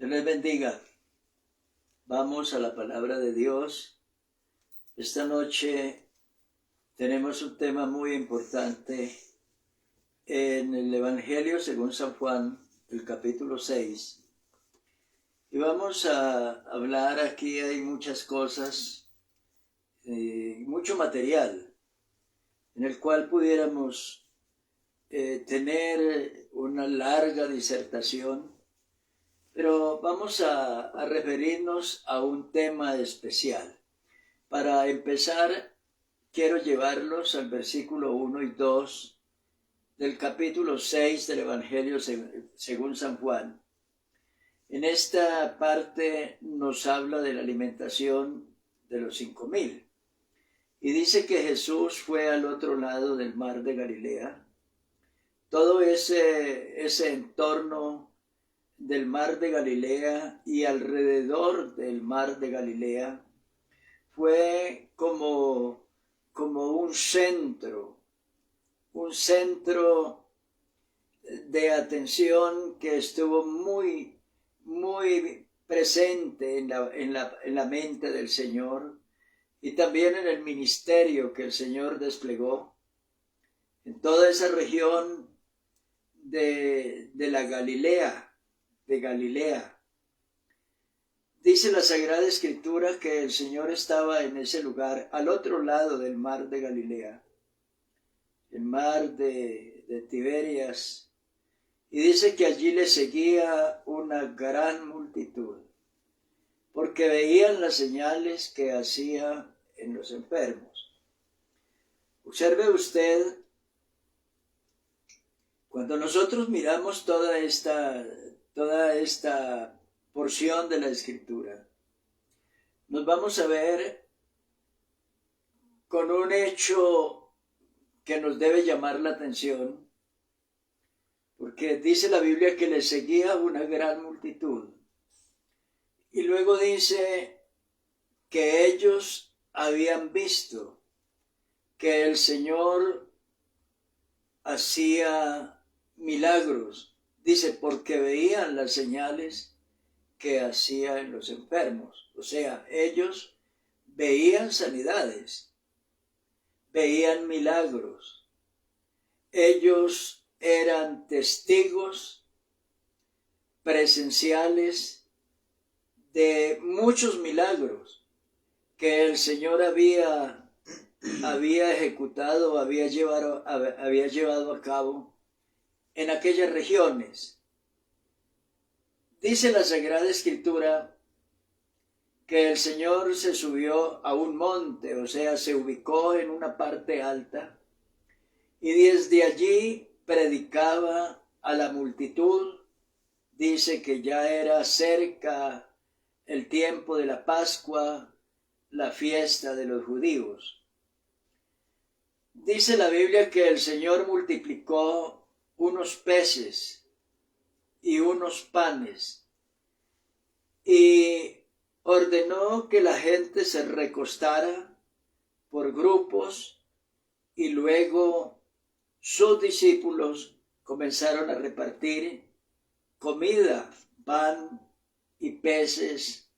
Dios les bendiga. Vamos a la palabra de Dios. Esta noche tenemos un tema muy importante en el Evangelio según San Juan, el capítulo 6. Y vamos a hablar aquí, hay muchas cosas, mucho material, en el cual pudiéramos tener una larga disertación. Pero vamos a referirnos a un tema especial. Para empezar, quiero llevarlos al versículo 1 y 2 del capítulo 6 del Evangelio según San Juan. En esta parte nos habla de la alimentación de los 5,000. Y dice que Jesús fue al otro lado del mar de Galilea. Todo ese entorno del mar de Galilea y alrededor del mar de Galilea fue como un centro de atención que estuvo muy presente en la mente del Señor y también en el ministerio que el Señor desplegó en toda esa región de la Galilea. De Galilea. Dice la Sagrada Escritura que el Señor estaba en ese lugar, al otro lado del mar de Galilea, el mar de Tiberias, y dice que allí le seguía una gran multitud, porque veían las señales que hacía en los enfermos. Observe usted, cuando nosotros miramos toda esta porción de la Escritura, nos vamos a ver con un hecho que nos debe llamar la atención, porque dice la Biblia que le seguía una gran multitud. Y luego dice que ellos habían visto que el Señor hacía milagros. Dice, porque veían las señales que hacía en los enfermos. O sea, ellos veían sanidades, veían milagros. Ellos eran testigos presenciales de muchos milagros que el Señor había ejecutado, había llevado a cabo en aquellas regiones. Dice la Sagrada Escritura que el Señor se subió a un monte, o sea, se ubicó en una parte alta, y desde allí predicaba a la multitud. Dice que ya era cerca el tiempo de la Pascua, la fiesta de los judíos. Dice la Biblia que el Señor multiplicó unos peces y unos panes y ordenó que la gente se recostara por grupos, y luego sus discípulos comenzaron a repartir comida, pan y peces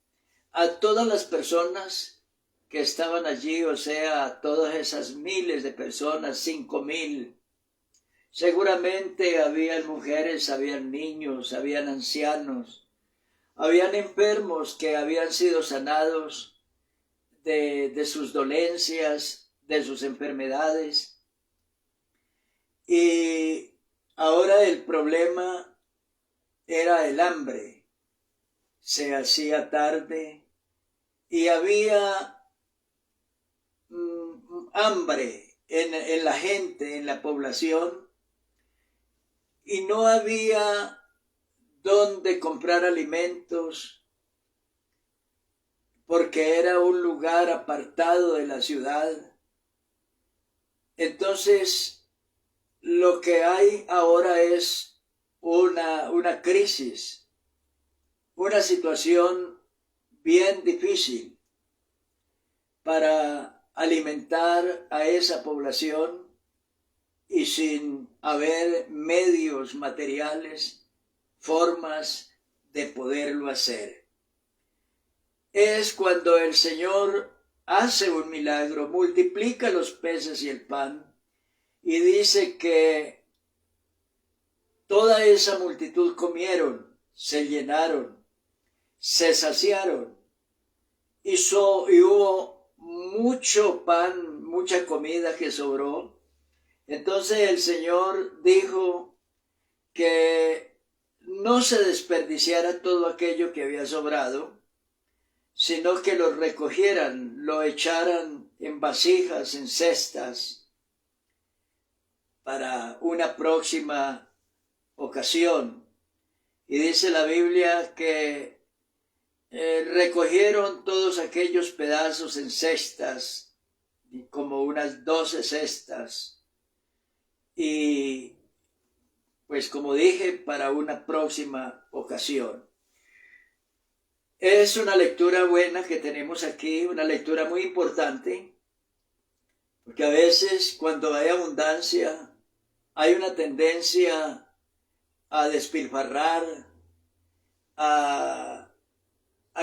a todas las personas que estaban allí, o sea, a todas esas miles de personas, 5,000. Seguramente habían mujeres, habían niños, habían ancianos, habían enfermos que habían sido sanados de sus dolencias, de sus enfermedades. Y ahora el problema era el hambre. Se hacía tarde y había hambre en la gente, en la población. Y no había dónde comprar alimentos, porque era un lugar apartado de la ciudad. Entonces, lo que hay ahora es una crisis, una situación bien difícil para alimentar a esa población, y sin haber medios materiales, formas de poderlo hacer. Es cuando el Señor hace un milagro, multiplica los peces y el pan, y dice que toda esa multitud comieron, se llenaron, se saciaron, y hubo mucho pan, mucha comida que sobró. Entonces el Señor dijo que no se desperdiciara todo aquello que había sobrado, sino que lo recogieran, lo echaran en vasijas, en cestas, para una próxima ocasión. Y dice la Biblia que recogieron todos aquellos pedazos en cestas, como unas 12 cestas, y pues como dije, para una próxima ocasión. Es una lectura buena que tenemos aquí, una lectura muy importante, porque a veces cuando hay abundancia, hay una tendencia a despilfarrar, a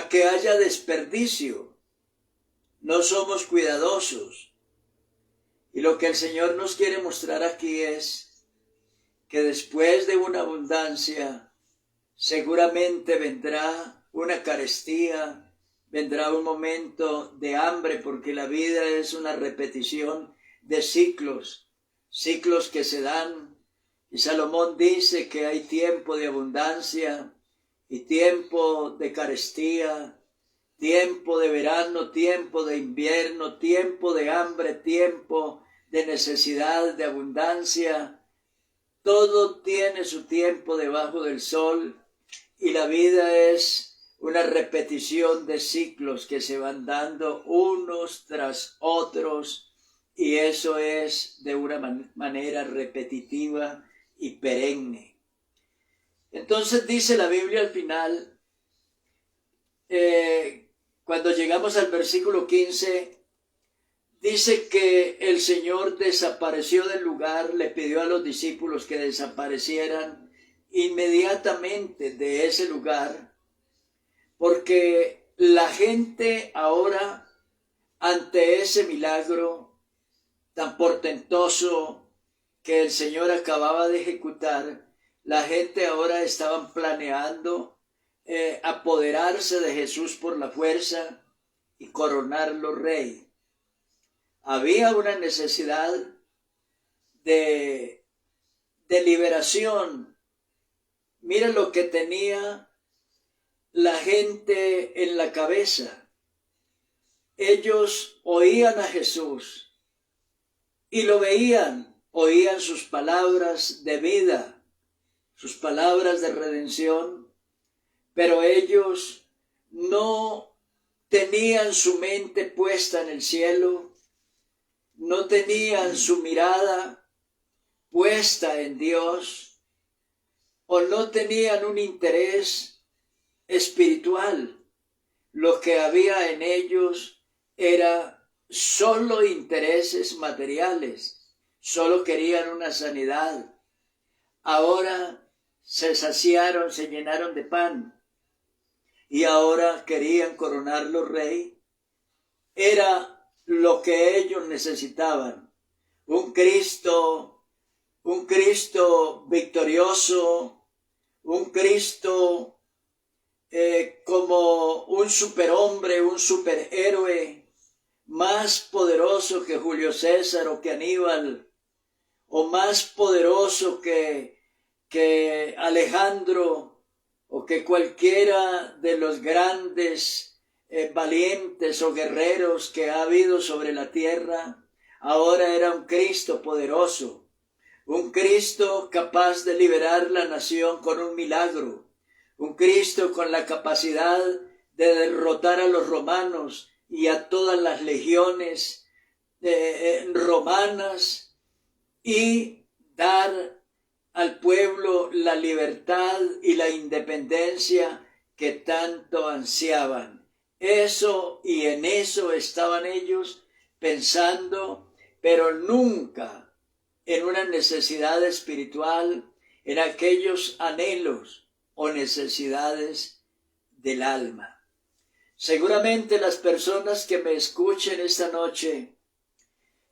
que haya desperdicio. No somos cuidadosos. Y lo que el Señor nos quiere mostrar aquí es que después de una abundancia, seguramente vendrá una carestía, vendrá un momento de hambre, porque la vida es una repetición de ciclos, ciclos que se dan. Y Salomón dice que hay tiempo de abundancia y tiempo de carestía, tiempo de verano, tiempo de invierno, tiempo de hambre, tiempo de necesidad, de abundancia. Todo tiene su tiempo debajo del sol, y la vida es una repetición de ciclos que se van dando unos tras otros, y eso es de una manera repetitiva y perenne. Entonces dice la Biblia al final, cuando llegamos al versículo 15, dice que el Señor desapareció del lugar, le pidió a los discípulos que desaparecieran inmediatamente de ese lugar, porque la gente ahora, ante ese milagro tan portentoso que el Señor acababa de ejecutar, la gente ahora estaban planeando apoderarse de Jesús por la fuerza y coronarlo rey. Había una necesidad de liberación. Miren lo que tenía la gente en la cabeza. Ellos oían a Jesús y lo veían, oían sus palabras de vida, sus palabras de redención, pero ellos no tenían su mente puesta en el cielo, no tenían su mirada puesta en Dios, o no tenían un interés espiritual. Lo que había en ellos era solo intereses materiales, solo querían una sanidad. Ahora se saciaron, se llenaron de pan, y ahora querían coronarlo rey. Era lo que ellos necesitaban, un Cristo victorioso, un Cristo como un superhombre, un superhéroe, más poderoso que Julio César o que Aníbal, o más poderoso que Alejandro, o que cualquiera de los grandes valientes o guerreros que ha habido sobre la tierra. Ahora era un Cristo poderoso, un Cristo capaz de liberar la nación con un milagro, un Cristo con la capacidad de derrotar a los romanos y a todas las legiones romanas y dar al pueblo la libertad y la independencia que tanto ansiaban. Eso y en eso estaban ellos pensando, pero nunca en una necesidad espiritual, en aquellos anhelos o necesidades del alma. Seguramente las personas que me escuchen esta noche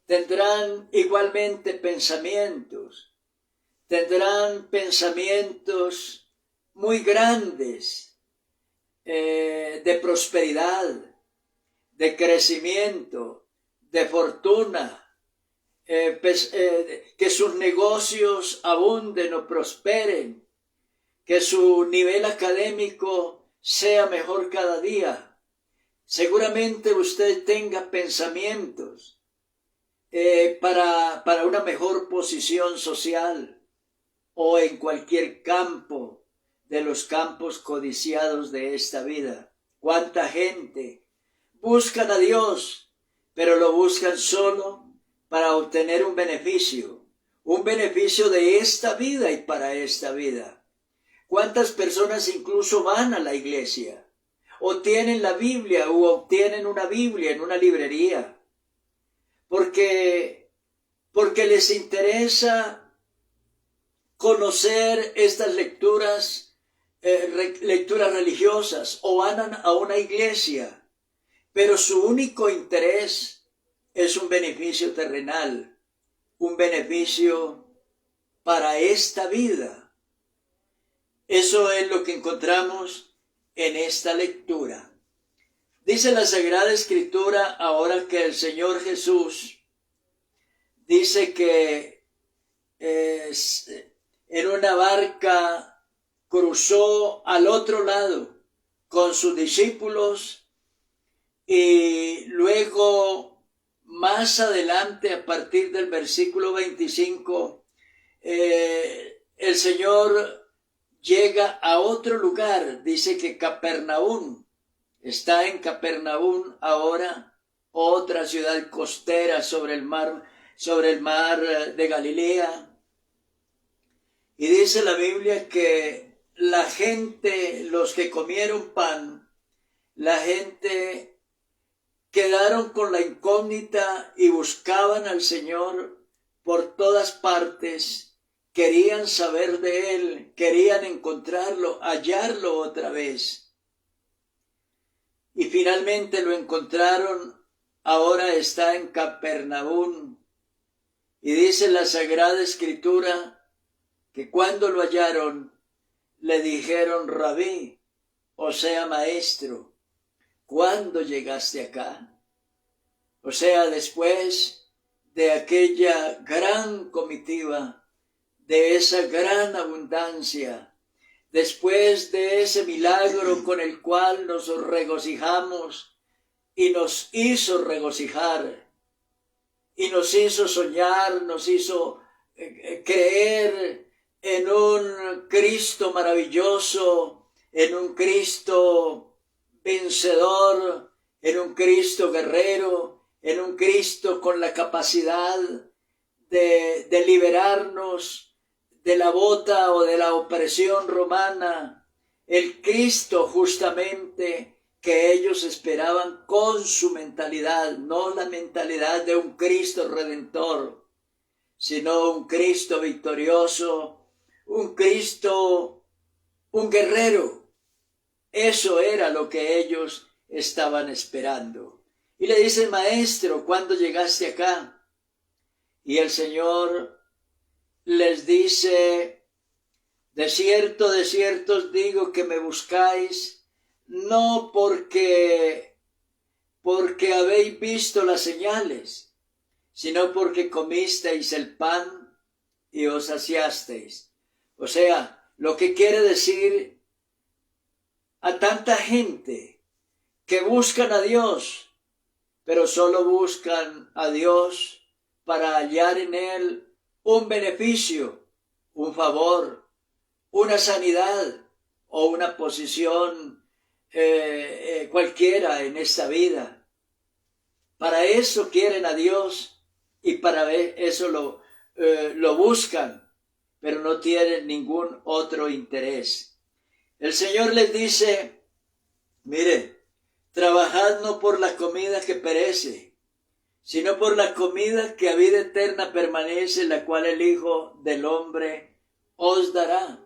tendrán igualmente pensamientos muy grandes de prosperidad, de crecimiento, de fortuna, que sus negocios abunden o prosperen, que su nivel académico sea mejor cada día. Seguramente usted tenga pensamientos para una mejor posición social o en cualquier campo de los campos codiciados de esta vida. ¿Cuánta gente buscan a Dios, pero lo buscan solo para obtener un beneficio de esta vida y para esta vida? ¿Cuántas personas incluso van a la iglesia o tienen la Biblia o obtienen una Biblia en una librería? Porque les interesa conocer estas lecturas religiosas, o van a una iglesia, pero su único interés es un beneficio terrenal, un beneficio para esta vida. Eso es lo que encontramos en esta lectura. Dice la Sagrada Escritura ahora que el Señor Jesús dice que en una barca cruzó al otro lado con sus discípulos, y luego más adelante, a partir del versículo 25, el Señor llega a otro lugar. Dice que Capernaum, está en Capernaum ahora, otra ciudad costera sobre el mar de Galilea. Y dice la Biblia que la gente, los que comieron pan, la gente quedaron con la incógnita y buscaban al Señor por todas partes, querían saber de Él, querían encontrarlo, hallarlo otra vez. Y finalmente lo encontraron, ahora está en Capernaum. Y dice la Sagrada Escritura que cuando lo hallaron, le dijeron: Rabí, o sea, maestro, ¿cuándo llegaste acá? O sea, después de aquella gran comitiva, de esa gran abundancia, después de ese milagro con el cual nos regocijamos y nos hizo regocijar, y nos hizo soñar, nos hizo creer en un Cristo maravilloso, en un Cristo vencedor, en un Cristo guerrero, en un Cristo con la capacidad de liberarnos de la bota o de la opresión romana, el Cristo justamente que ellos esperaban con su mentalidad, no la mentalidad de un Cristo redentor, sino un Cristo victorioso, un Cristo, un guerrero. Eso era lo que ellos estaban esperando. Y le dicen: maestro, ¿cuándo llegaste acá? Y el Señor les dice: de cierto os digo que me buscáis, no porque habéis visto las señales, sino porque comisteis el pan y os saciasteis. O sea, lo que quiere decir a tanta gente que buscan a Dios, pero solo buscan a Dios para hallar en Él un beneficio, un favor, una sanidad o una posición cualquiera en esta vida. Para eso quieren a Dios y para eso lo buscan, pero no tienen ningún otro interés. El Señor les dice: mire, trabajad no por la comida que perece, sino por la comida que a vida eterna permanece, la cual el Hijo del Hombre os dará.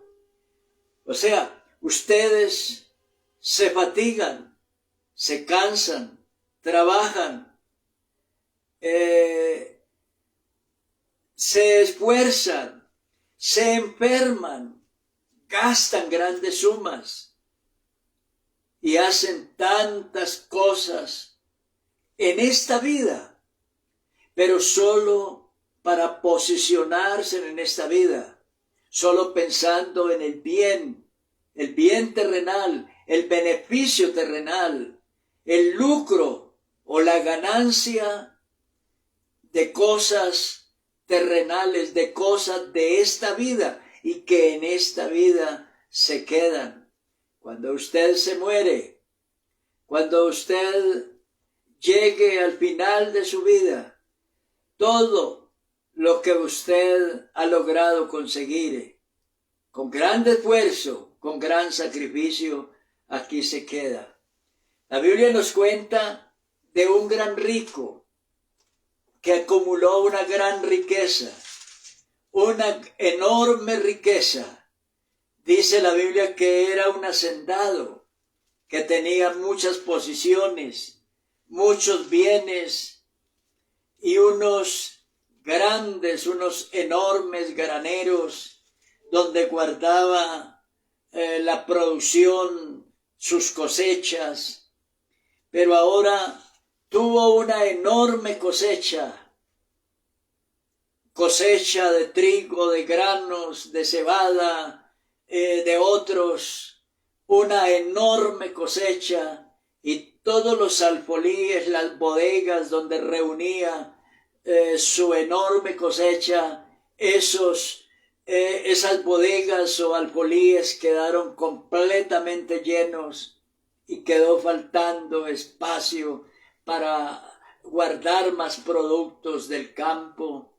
O sea, ustedes se fatigan, se cansan, trabajan, se esfuerzan, se enferman, gastan grandes sumas y hacen tantas cosas en esta vida, pero solo para posicionarse en esta vida, solo pensando en el bien terrenal, el beneficio terrenal, el lucro o la ganancia de cosas terrenales, de cosas de esta vida y que en esta vida se quedan. Cuando usted se muere, cuando usted llegue al final de su vida, todo lo que usted ha logrado conseguir, con gran esfuerzo, con gran sacrificio, aquí se queda. La Biblia nos cuenta de un gran rico que acumuló una gran riqueza, una enorme riqueza. Dice la Biblia que era un hacendado, que tenía muchas posesiones, muchos bienes y unos enormes graneros donde guardaba la producción, sus cosechas. Pero ahora tuvo una enorme cosecha de trigo, de granos, de cebada, de otros, una enorme cosecha, y todos los alfolíes, las bodegas donde reunía su enorme cosecha, esas bodegas o alfolíes quedaron completamente llenos y quedó faltando espacio para guardar más productos del campo.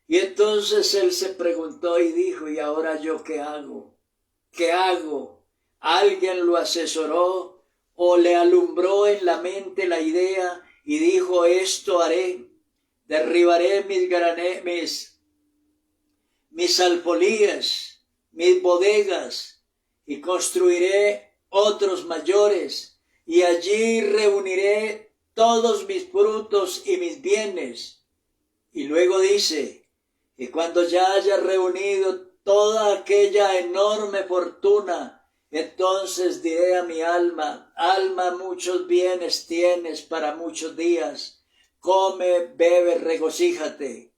Y entonces él se preguntó y dijo, ¿y ahora yo qué hago? ¿Qué hago? ¿Alguien lo asesoró o le alumbró en la mente la idea y dijo, esto haré? Derribaré mis alfolíes, mis bodegas, y construiré otros mayores, y allí reuniré todos mis frutos y mis bienes. Y luego dice, y cuando ya haya reunido toda aquella enorme fortuna, entonces diré a mi alma, alma, muchos bienes tienes para muchos días, come, bebe, regocíjate.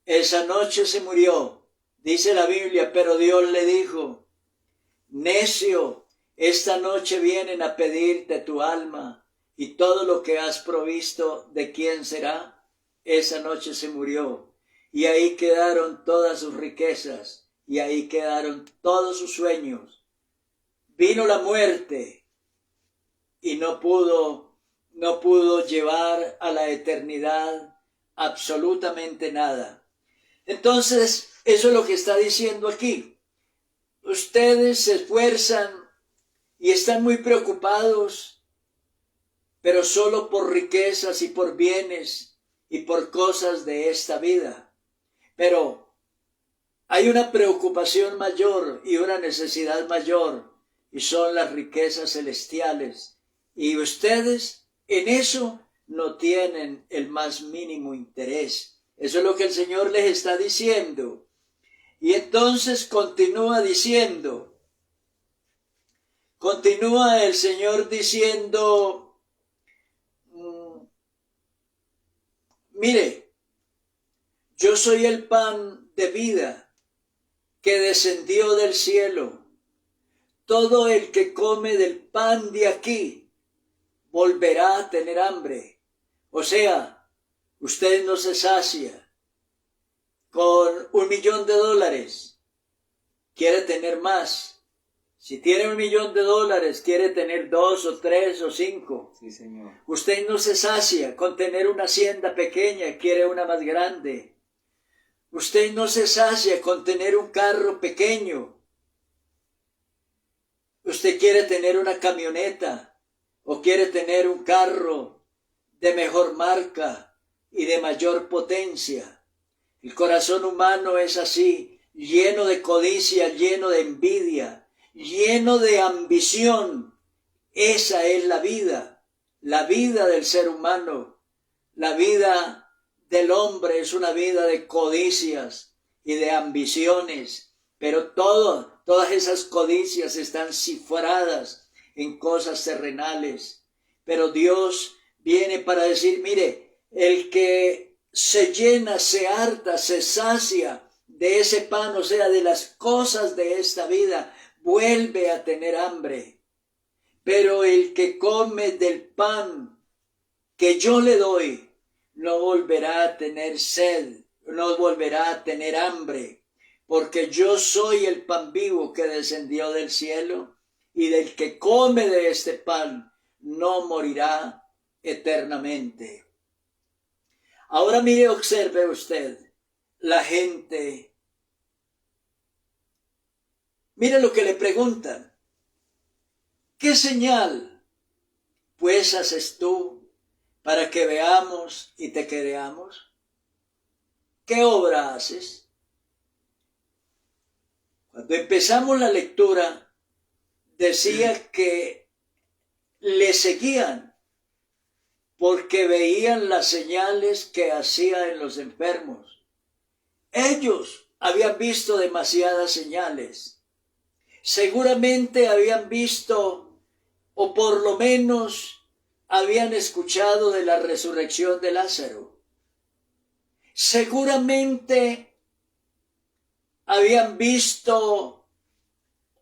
Esa noche se murió, dice la Biblia, pero Dios le dijo, necio, esta noche vienen a pedirte tu alma, y todo lo que has provisto, ¿de quién será? Esa noche se murió. Y ahí quedaron todas sus riquezas, y ahí quedaron todos sus sueños. Vino la muerte, y no pudo llevar a la eternidad absolutamente nada. Entonces, eso es lo que está diciendo aquí. Ustedes se esfuerzan y están muy preocupados, pero solo por riquezas y por bienes y por cosas de esta vida. Pero hay una preocupación mayor y una necesidad mayor, y son las riquezas celestiales. Y ustedes en eso no tienen el más mínimo interés. Eso es lo que el Señor les está diciendo. Y entonces continúa el Señor diciendo, mire, yo soy el pan de vida que descendió del cielo. Todo el que come del pan de aquí volverá a tener hambre. O sea, usted no se sacia con $1.000.000. Quiere tener más. Si tiene $1.000.000, quiere tener 2 o 3 o 5. Sí, Señor. Usted no se sacia con tener una hacienda pequeña, quiere una más grande. Usted no se sacia con tener un carro pequeño. Usted quiere tener una camioneta o quiere tener un carro de mejor marca y de mayor potencia. El corazón humano es así, lleno de codicia, lleno de envidia, lleno de ambición. Esa es la vida del ser humano. La vida del hombre es una vida de codicias y de ambiciones, pero todas esas codicias están cifradas en cosas terrenales. Pero Dios viene para decir, mire, el que se llena, se harta, se sacia de ese pan, o sea, de las cosas de esta vida, vuelve a tener hambre. Pero el que come del pan que yo le doy, no volverá a tener sed, no volverá a tener hambre, porque yo soy el pan vivo que descendió del cielo, y del que come de este pan no morirá eternamente. Ahora mire, observe usted, la gente, mire lo que le preguntan. ¿Qué señal pues haces tú para que veamos y te creamos? ¿Qué obra haces? Cuando empezamos la lectura, decía que le seguían porque veían las señales que hacía en los enfermos. Ellos habían visto demasiadas señales. Seguramente habían visto, o por lo menos habían escuchado de la resurrección de Lázaro. Seguramente habían visto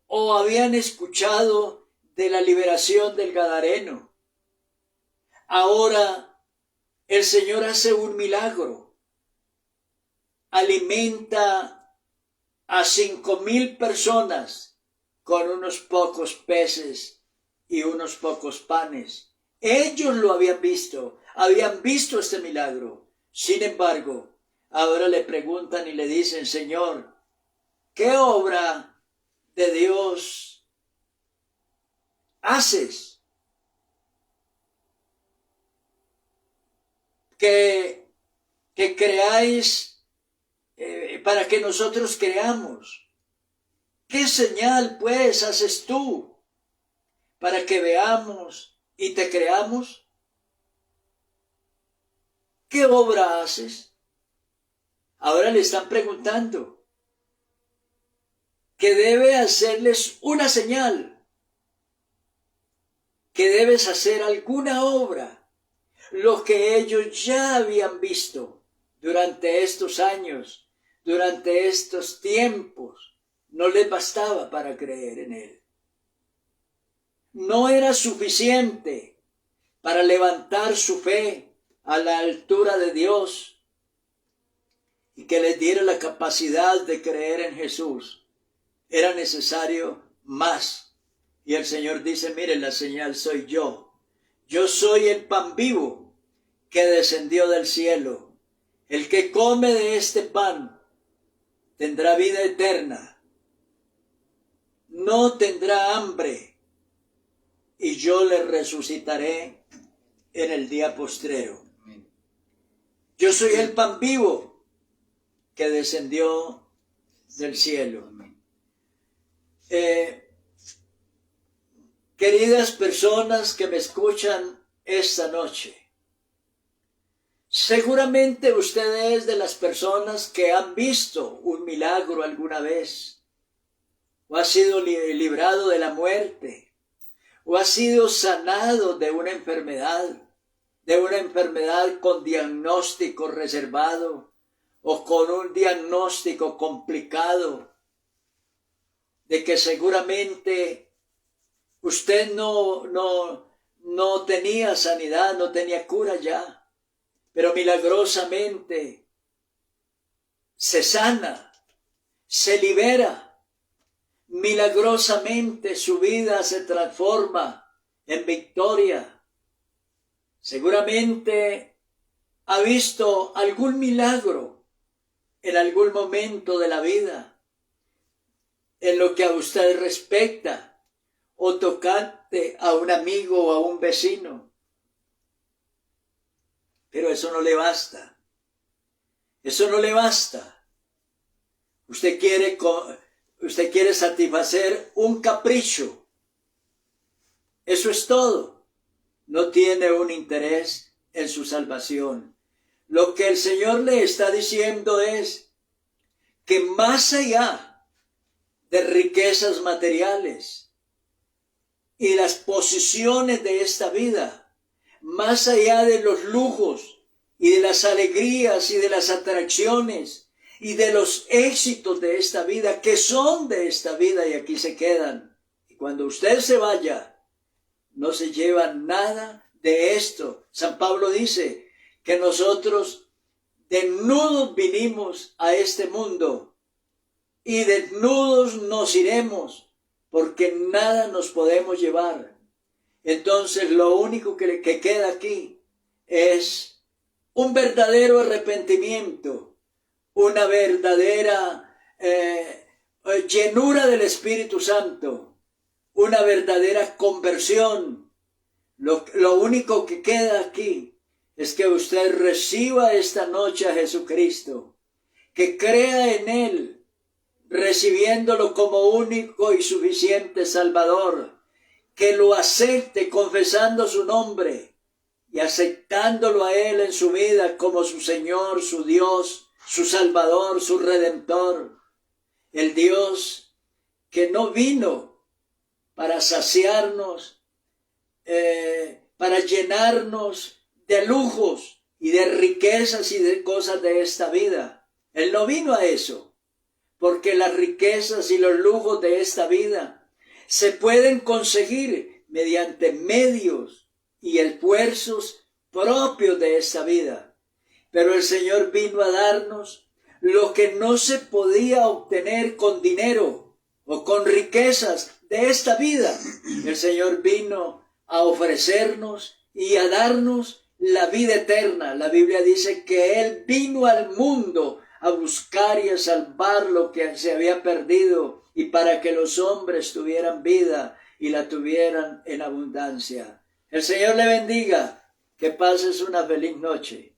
o habían escuchado de la liberación del Gadareno. Ahora el Señor hace un milagro. Alimenta a 5,000 personas con unos pocos peces y unos pocos panes. Ellos lo habían visto este milagro. Sin embargo, ahora le preguntan y le dicen, Señor, ¿qué obra de Dios haces? Que creáis para que nosotros creamos. ¿Qué señal pues haces tú para que veamos y te creamos? ¿Qué obra haces? Ahora le están preguntando que debe hacerles una señal, que debes hacer alguna obra, lo que ellos ya habían visto durante estos años, durante estos tiempos. No les bastaba para creer en Él. No era suficiente para levantar su fe a la altura de Dios y que les diera la capacidad de creer en Jesús. Era necesario más. Y el Señor dice, miren, la señal soy yo. Yo soy el pan vivo que descendió del cielo. El que come de este pan tendrá vida eterna. No tendrá hambre, y yo le resucitaré en el día postrero. Yo soy el pan vivo que descendió del cielo. Queridas personas que me escuchan esta noche, seguramente usted es de las personas que han visto un milagro alguna vez, o ha sido librado de la muerte, o ha sido sanado de una enfermedad con diagnóstico reservado, o con un diagnóstico complicado, de que seguramente usted no tenía sanidad, no tenía cura ya, pero milagrosamente se sana, se libera. Milagrosamente su vida se transforma en victoria. Seguramente ha visto algún milagro en algún momento de la vida, en lo que a usted respecta, o tocante a un amigo o a un vecino. Pero eso no le basta. Eso no le basta. Usted quiere Usted quiere satisfacer un capricho. Eso es todo. No tiene un interés en su salvación. Lo que el Señor le está diciendo es que más allá de riquezas materiales y las posiciones de esta vida, más allá de los lujos y de las alegrías y de las atracciones y de los éxitos de esta vida, que son de esta vida y aquí se quedan. Y cuando usted se vaya, no se lleva nada de esto. San Pablo dice que nosotros desnudos vinimos a este mundo y desnudos nos iremos, porque nada nos podemos llevar. Entonces lo único que queda aquí es un verdadero arrepentimiento, una verdadera llenura del Espíritu Santo, una verdadera conversión. Lo único que queda aquí es que usted reciba esta noche a Jesucristo, que crea en Él, recibiéndolo como único y suficiente Salvador, que lo acepte confesando su nombre y aceptándolo a Él en su vida como su Señor, su Dios, su Salvador, su Redentor. El Dios que no vino para saciarnos, para llenarnos de lujos y de riquezas y de cosas de esta vida. Él no vino a eso, porque las riquezas y los lujos de esta vida se pueden conseguir mediante medios y esfuerzos propios de esta vida. Pero el Señor vino a darnos lo que no se podía obtener con dinero o con riquezas de esta vida. El Señor vino a ofrecernos y a darnos la vida eterna. La Biblia dice que Él vino al mundo a buscar y a salvar lo que se había perdido, y para que los hombres tuvieran vida y la tuvieran en abundancia. El Señor le bendiga. Que pases una feliz noche.